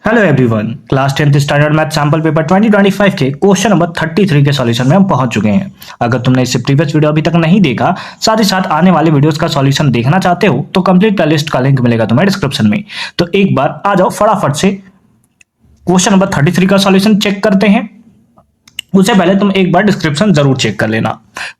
Hello everyone, class 10th standard math sample paper 2025 के question number 33 के solution में हम पहुंच चुके हैं। अगर तुमने इससे प्रीवियस वीडियो अभी तक नहीं देखा, साथ ही साथ आने वाले वीडियोस का सॉल्यूशन देखना चाहते हो तो कंप्लीट प्लेलिस्ट का लिंक मिलेगा तुम्हें डिस्क्रिप्शन में। तो एक बार आ जाओ, फटाफट से क्वेश्चन नंबर 33 का सॉल्यूशन चेक करते हैं। उससे पहले तुम एक बार डिस्क्रिप्शन जरूर चेक कर लेना।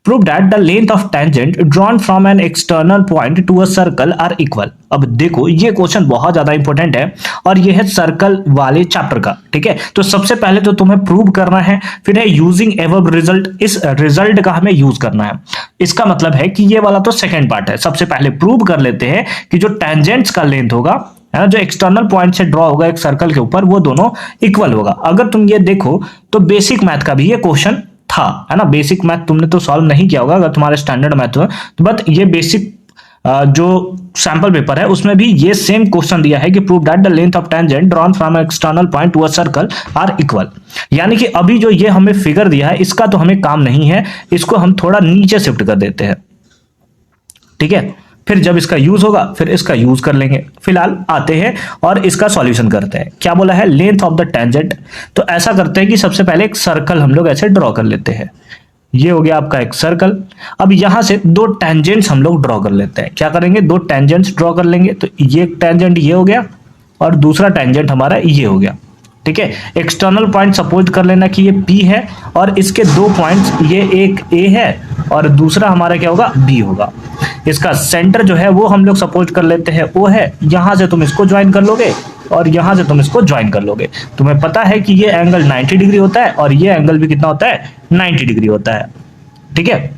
Prove that the length of tangent drawn from an external point to a circle are equal. अब देखो, ये क्वेश्चन बहुत ज्यादा इंपॉर्टेंट है और ये है सर्कल वाले चैप्टर का। ठीक है, तो सबसे पहले तो तुम्हें प्रूव करना है, फिर है यूजिंग एबव रिजल्ट। इस रिजल्ट का हमें यूज करना है। इसका मतलब है कि ये वाला तो सेकेंड पार्ट है। सबसे पहले प्रूव कर लेते हैं कि जो टेंजेंट्स का लेंथ होगा, है ना, जो एक्सटर्नल पॉइंट से ड्रॉ होगा एक सर्कल के ऊपर, वो दोनों इक्वल होगा। अगर तुम ये देखो तो बेसिक मैथ का भी ये क्वेश्चन था, है ना। बेसिक मैथ तुमने तो सॉल्व नहीं किया होगा अगर तुम्हारे स्टैंडर्ड मैथ में, तो बट ये बेसिक जो सैंपल पेपर है उसमें भी ये सेम क्वेश्चन दिया है कि prove that the length of tangent drawn from external point to a circle are equal. यानी कि अभी जो ये हमें फिगर दिया है इसका तो हमें काम नहीं है, इसको हम थोड़ा नीचे शिफ्ट कर देते हैं। ठीक है, फिर जब इसका यूज होगा फिर इसका यूज कर लेंगे। फिलहाल आते हैं और इसका सॉल्यूशन करते हैं। क्या बोला है, लेंथ ऑफ द टेंजेंट। तो ऐसा करते हैं कि सबसे पहले एक सर्कल हम लोग ऐसे ड्रॉ कर लेते हैं। ये हो गया आपका एक सर्कल। अब यहां से दो टेंजेंट्स हम लोग ड्रॉ कर लेते हैं। क्या करेंगे, दो टेंजेंट्स ड्रॉ कर लेंगे। तो ये टेंजेंट ये हो गया और दूसरा टेंजेंट हमारा ये हो गया। ठीक है, एक्सटर्नल पॉइंट सपोज कर लेना कि ये P है और इसके दो पॉइंट्स, ये एक A है और दूसरा हमारा क्या होगा, B होगा। इसका सेंटर जो है वो हम लोग सपोज कर लेते हैं O है। यहां से तुम इसको ज्वाइन कर लोगे और यहां से तुम इसको ज्वाइन कर लोगे। तुम्हें पता है कि ये एंगल 90 डिग्री होता है और ये एंगल भी कितना होता है, 90 डिग्री होता है। ठीक है,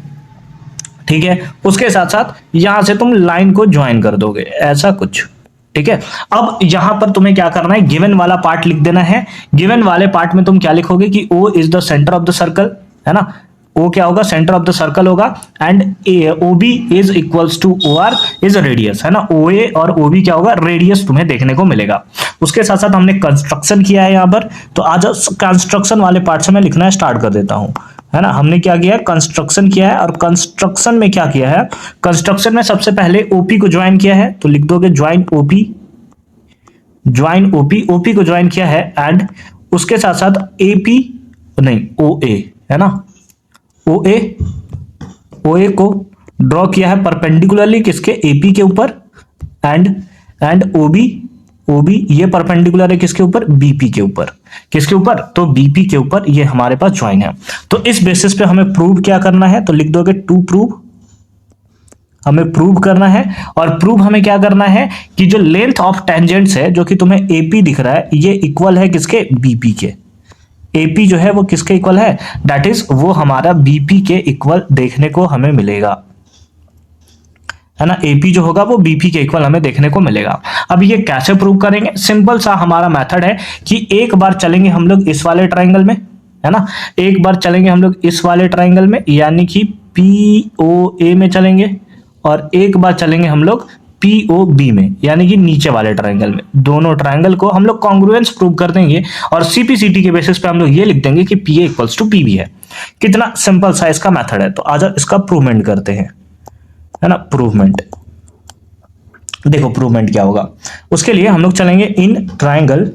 ठीक है। उसके साथ साथ यहां से तुम लाइन को ज्वाइन कर दोगे, ऐसा कुछ। ठीक है, अब यहां पर तुम्हें क्या करना है, गिवन वाला पार्ट लिख देना है। गिवन वाले पार्ट में तुम क्या लिखोगे कि O is the centre of the circle, है ना। O क्या होगा, सेंटर ऑफ द सर्कल होगा। And OB is equals to OR is radius, है ना। OA और OB क्या होगा, रेडियस तुम्हें देखने को मिलेगा। उसके साथ साथ हमने कंस्ट्रक्शन किया है यहाँ पर, तो आज कंस्ट्रक्शन वाले पार्ट से मैं लिखना स्टार्ट कर देता हूं, है ना। हमने क्या किया है, कंस्ट्रक्शन किया है। और कंस्ट्रक्शन में क्या किया है, कंस्ट्रक्शन में सबसे पहले ओपी को ज्वाइन किया है। तो लिख दोगे join OP, join OP, OP को ज्वाइन किया है। एंड उसके साथ साथ एपी नहीं, OA, है ना, OA, OA को ड्रॉ किया है परपेंडिकुलरली किसके, AP के ऊपर। एंड OB ये परपेंडिकुलर है किसके ऊपर, BP के ऊपर। किसके ऊपर, तो BP के ऊपर ये हमारे पास ज्वाइन है। तो इस बेसिस पे हमें प्रूव क्या करना है, तो लिख दोगे टू प्रूव। हमें प्रूव करना है और प्रूव हमें क्या करना है कि जो लेंथ ऑफ टेंजेंट्स है, जो कि तुम्हें AP दिख रहा है, ये इक्वल है किसके, BP के। AP जो है वो किसके इक्वल है, दैट इज वो हमारा BP के इक्वल देखने को हमें मिलेगा, है ना। AP जो होगा वो BP के इक्वल हमें देखने को मिलेगा। अब ये कैसे प्रूव करेंगे, सिंपल सा हमारा मेथड है कि एक बार चलेंगे हम लोग इस वाले ट्रायंगल में, है ना। एक बार चलेंगे हम लोग इस वाले ट्रायंगल में, यानी कि POA में चलेंगे, और एक बार चलेंगे हम लोग POB में, यानी कि नीचे वाले ट्रायंगल में। दोनों ट्रायंगल को हम लोग कॉन्ग्रुएंस प्रूव कर देंगे और CPCT के बेसिस पे हम लोग ये लिख देंगे कि PA इक्वल्स टू PB है। कितना सिंपल सा इसका मेथड है। तो आज इसका प्रूवमेंट करते हैं, है ना। प्रूवमेंट, देखो प्रूवमेंट क्या होगा। उसके लिए हम लोग चलेंगे in triangle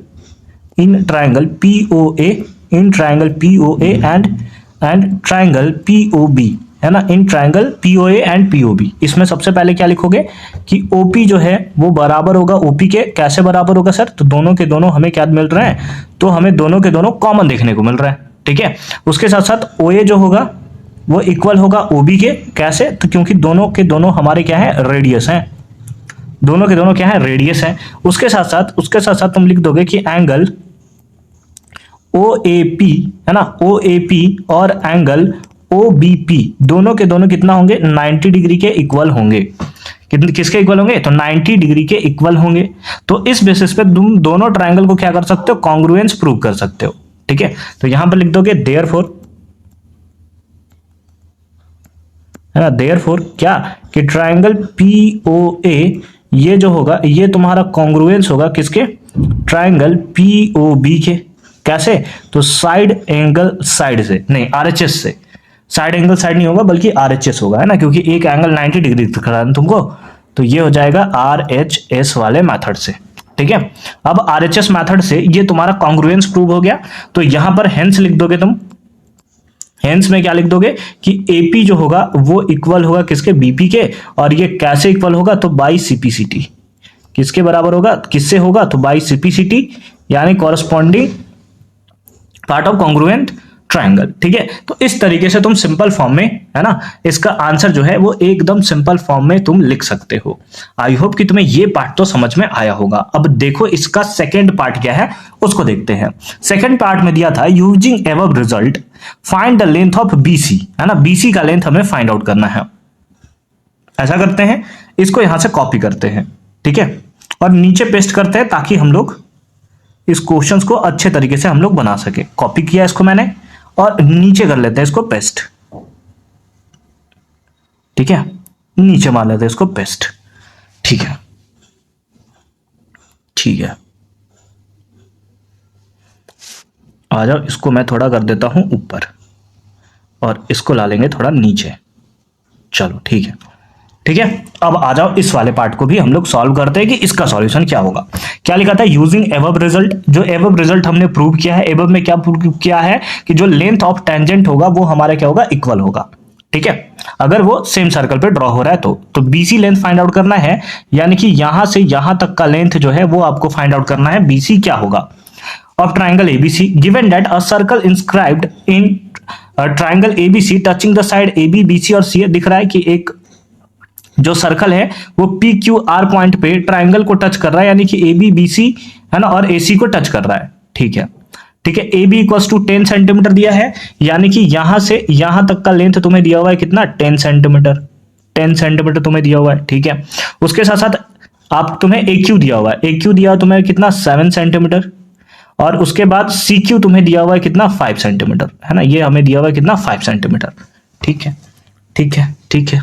POA, in triangle POA and triangle POB, है ना। In triangle POA and POB, इसमें सबसे पहले क्या लिखोगे कि OP जो है वो बराबर होगा OP के। कैसे बराबर होगा सर, तो दोनों के दोनों हमें क्या मिल रहे हैं, तो हमें दोनों के दोनों कॉमन देखने को मिल रहा है। ठीक है, उसके साथ साथ OA जो होगा वो इक्वल होगा OB के। कैसे, तो क्योंकि दोनों के दोनों हमारे क्या है, रेडियस हैं। दोनों के दोनों क्या है, रेडियस हैं। उसके साथ साथ तुम लिख दोगे कि एंगल OAP, है ना, OAP और एंगल OBP दोनों के दोनों कितना होंगे, 90 डिग्री के इक्वल होंगे। किसके इक्वल होंगे, तो 90 डिग्री के इक्वल होंगे। तो इस बेसिस पे तुम दोनों ट्रायंगल को क्या कर सकते हो, कॉन्ग्रुएंस प्रूव कर सकते हो। ठीक है, तो यहां पर लिख दोगे देयरफॉर, है ना, देयरफॉर क्या, कि ट्रायंगल POA ये जो होगा ये तुम्हारा कॉन्ग्रुएंस होगा किसके, ट्रायंगल POB के। कैसे, तो साइड एंगल साइड से नहीं, RHS से। साइड एंगल साइड नहीं होगा बल्कि RHS होगा, है ना, क्योंकि एक एंगल 90 डिग्री दिख रहा है तुमको, तो ये हो जाएगा RHS वाले मेथड से। ठीक है। अब आरएचएस मेथड से ये तुम्हारा कॉन्ग्रुएंस प्रूव हो गया, तो यहां पर हेंस लिख दोगे तुम। हेंस में क्या लिख दोगे कि एपी जो होगा वो इक्वल होगा किसके, बीपी के, और ये कैसे इक्वल होगा, तो बाई सीपीसीटी। किसके बराबर होगा, किससे होगा, तो बाई सीपीसीटी, यानी corresponding part of congruent triangle. ठीक है, तो इस तरीके से तुम सिंपल फॉर्म में, है ना, इसका आंसर जो है वो एकदम सिंपल फॉर्म में तुम लिख सकते हो। आई होप कि तुम्हें ये पार्ट तो समझ में आया होगा। अब देखो इसका सेकंड पार्ट क्या है उसको देखते हैं। सेकंड पार्ट में दिया था using above result find the length of BC, है ना, बीसी का लेंथ हमें फाइंड आउट करना है। ऐसा करते हैं, इसको यहां से कॉपी करते हैं, ठीक है, और नीचे पेस्ट करते हैं ताकि हम लोग इस क्वेश्चन को अच्छे तरीके से हम लोग बना सके। कॉपी किया इसको मैंने और नीचे कर लेते हैं इसको पेस्ट, ठीक है, नीचे मान लेते हैं इसको पेस्ट, ठीक है, ठीक है। आ जाओ, इसको मैं थोड़ा कर देता हूं ऊपर और इसको ला लेंगे थोड़ा नीचे। चलो ठीक है, ठीक है। अब आ जाओ इस वाले पार्ट को भी हम लोग सॉल्व करते हैं कि इसका सॉल्यूशन क्या होगा। क्या लिखा था, यूजिंग एबव रिजल्ट। जो एबव रिजल्ट हमने प्रूव किया है, एबव में क्या प्रूव किया है कि जो लेंथ ऑफ टेंजेंट होगा वो हमारा क्या होगा, इक्वल होगा। ठीक है, अगर वो सेम सर्कल पे ड्रॉ हो रहा है तो बीसी लेंथ फाइंड आउट करना है, यानी कि यहां से यहां तक का लेंथ जो है वो आपको फाइंड आउट करना है। बीसी क्या होगा of triangle ABC, given that a circle inscribed in triangle ABC touching the side AB BC और सी। दिख रहा है कि एक जो सर्कल है वो पी क्यू आर पॉइंट पे ट्राइंगल को टच कर रहा है, यानी कि ए बी बी सी, है ना, और ए सी को टच कर रहा है। ठीक है, ठीक है। A B equals to 10 centimetre दिया है, यानी कि यहां से यहां तक का लेंथ तुम्हें दिया हुआ है कितना, 10 सेंटीमीटर। 10 सेंटीमीटर तुम्हें दिया हुआ है, ठीक है। उसके साथ साथ आप तुम्हें ए क्यू दिया हुआ है, ए क्यू दिया हुआ तुम्हें कितना, 7 सेंटीमीटर, और उसके बाद सी क्यू तुम्हें दिया हुआ है कितना, 5 सेंटीमीटर, है ना, ये हमें दिया हुआ है कितना, 5 सेंटीमीटर। ठीक है, ठीक है, ठीक है।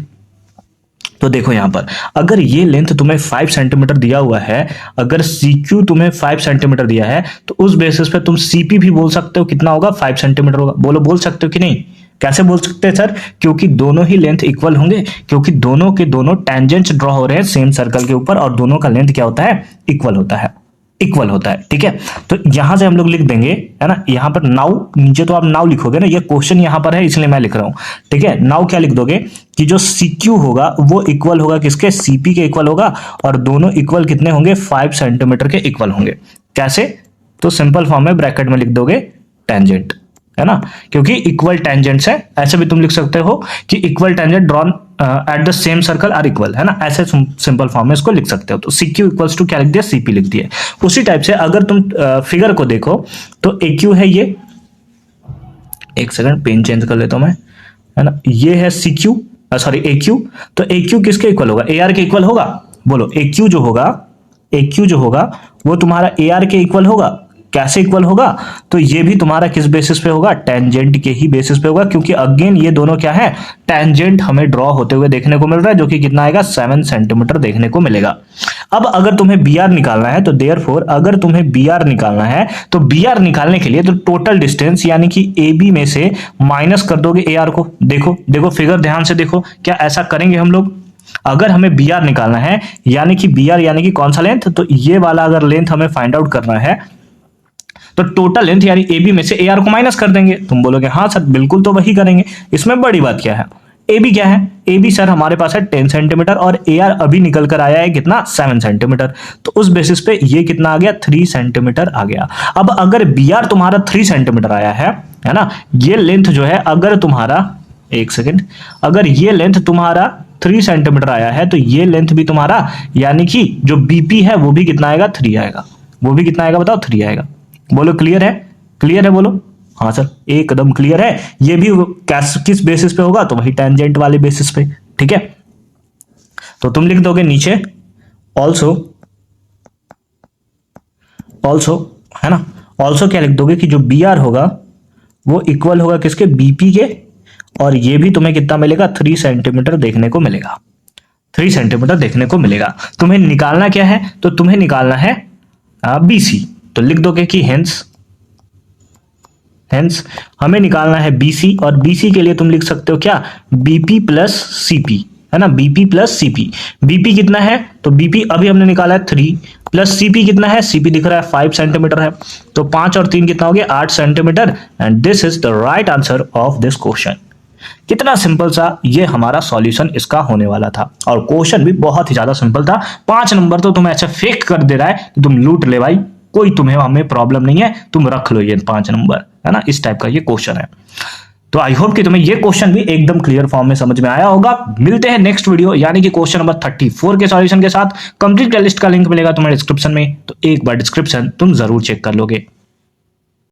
तो देखो यहां पर अगर ये लेंथ तुम्हें 5 सेंटीमीटर दिया हुआ है, अगर CQ तुम्हें 5 सेंटीमीटर दिया है, तो उस बेसिस पे तुम CP भी बोल सकते हो कितना होगा, 5 सेंटीमीटर होगा। बोलो, बोल सकते हो कि नहीं? कैसे बोल सकते हैं सर? क्योंकि दोनों ही लेंथ इक्वल होंगे, क्योंकि दोनों के दोनों टेंजेंट्स ड्रॉ हो रहे हैं सेम सर्कल के ऊपर, और दोनों का लेंथ क्या होता है, इक्वल होता है, इक्वल होता है। ठीक है, तो यहां से हम लोग लिख देंगे, है ना, यहां पर नाउ, नीचे तो आप नाउ लिखोगे ना, ये क्वेश्चन यहां पर है इसलिए मैं लिख रहा हूं। ठीक है, नाउ क्या लिख दोगे कि जो CQ होगा वो इक्वल होगा किसके, CP के इक्वल होगा, और दोनों इक्वल कितने होंगे, 5 सेंटीमीटर के इक्वल होंगे। कैसे, तो सिंपल फॉर्म में ब्रैकेट में लिख दोगे टेंजेंट, है ना, क्योंकि इक्वल टेंजेंट्स है। ऐसे भी तुम लिख सकते हो कि equal tangent drawn at the same circle are equal, है ना, ऐसे सिंपल फॉर्म में इसको लिख सकते हो। तो CQ इक्वल्स टू क्या लिख दिया, CP लिख दिया। उसी टाइप से अगर तुम फिगर को देखो तो AQ है ये, एक सेकंड पेन चेंज कर लेता हूं मैं, है ना, ये है CQ, सॉरी AQ। तो AQ किसके इक्वल होगा, AR के इक्वल होगा। बोलो, AQ जो होगा, AQ जो होगा वो तुम्हारा AR के इक्वल होगा। कैसे इक्वल होगा, तो ये भी तुम्हारा किस बेसिस पे होगा, टेंजेंट के ही बेसिस पे होगा, क्योंकि अगेन ये दोनों क्या है, टेंजेंट हमें ड्रॉ होते हुए देखने को मिल रहा है, जो कि कितना आएगा, 7 सेंटीमीटर देखने को मिलेगा। अब अगर तुम्हें BR निकालना है, तो देयरफॉर अगर तुम्हें BR निकालना है, तो BR निकालने के लिए तो टोटल डिस्टेंस यानी कि AB में से माइनस कर दोगे AR को। देखो देखो फिगर ध्यान से देखो, क्या ऐसा करेंगे हम लोग? अगर हमें BR निकालना है, यानी कि BR यानी कि कौन सा लेंथ, तो ये वाला अगर लेंथ हमें फाइंड आउट करना है, तो टोटल लेंथ यानी AB में से AR को माइनस कर देंगे। तुम बोलोगे हाँ सर बिल्कुल, तो वही करेंगे, इसमें बड़ी बात क्या है। AB क्या है, AB सर हमारे पास है 10 सेंटीमीटर, और AR अभी निकल कर आया है कितना, 7 सेंटीमीटर। तो उस बेसिस पे ये कितना आ गया, 3 सेंटीमीटर आ गया। अब अगर BR तुम्हारा 3 सेंटीमीटर आया है ना, ये लेंथ जो है अगर तुम्हारा, एक सेकेंड, अगर ये लेंथ तुम्हारा 3 सेंटीमीटर आया है, तो ये लेंथ भी तुम्हारा, यानी कि जो BP है वो भी कितना आएगा, 3 आएगा। वो भी कितना आएगा बताओ, 3 आएगा। बोलो क्लियर है, क्लियर है, बोलो हाँ सर एकदम क्लियर है। ये भी किस बेसिस पे होगा, तो वही टेंजेंट वाले बेसिस पे। ठीक है, तो तुम लिख दोगे नीचे ऑल्सो, ऑल्सो, है ना, ऑल्सो क्या लिख दोगे कि जो BR होगा वो इक्वल होगा किसके, BP के, और ये भी तुम्हें कितना मिलेगा, 3 सेंटीमीटर देखने को मिलेगा। 3 सेंटीमीटर देखने को मिलेगा। तुम्हें निकालना क्या है, तो तुम्हें निकालना है BC। तो लिख दोगे कि हेंस हमें निकालना है BC, और BC के लिए तुम लिख सकते हो क्या, BP प्लस CP, है ना, BP प्लस CP। BP कितना है, तो BP अभी हमने निकाला है 3, प्लस सीपी कितना है, सीपी दिख रहा है 5 सेंटीमीटर है, तो 5 और 3 कितना हो गया 8 centimetre. And this is the right answer of this question. कितना सिंपल सा ये हमारा सॉल्यूशन इसका होने वाला था, और क्वेश्चन भी बहुत ही ज्यादा सिंपल था। 5 नंबर तो तुम्हें ऐसे फेक कर दे रहा है कि तुम लूट ले भाई, कोई तुम्हें हमें प्रॉब्लम नहीं है, तुम रख लो ये 5 नंबर, है ना, इस टाइप का ये क्वेश्चन है। तो आई होप कि तुम्हें ये क्वेश्चन भी एकदम क्लियर फॉर्म में समझ में आया होगा। मिलते हैं नेक्स्ट वीडियो यानी कि क्वेश्चन नंबर 34 के सॉल्यूशन के साथ। कंप्लीट लिस्ट का लिंक मिलेगा तुम्हें डिस्क्रिप्शन में, तो एक बार डिस्क्रिप्शन तुम जरूर चेक कर लोगे।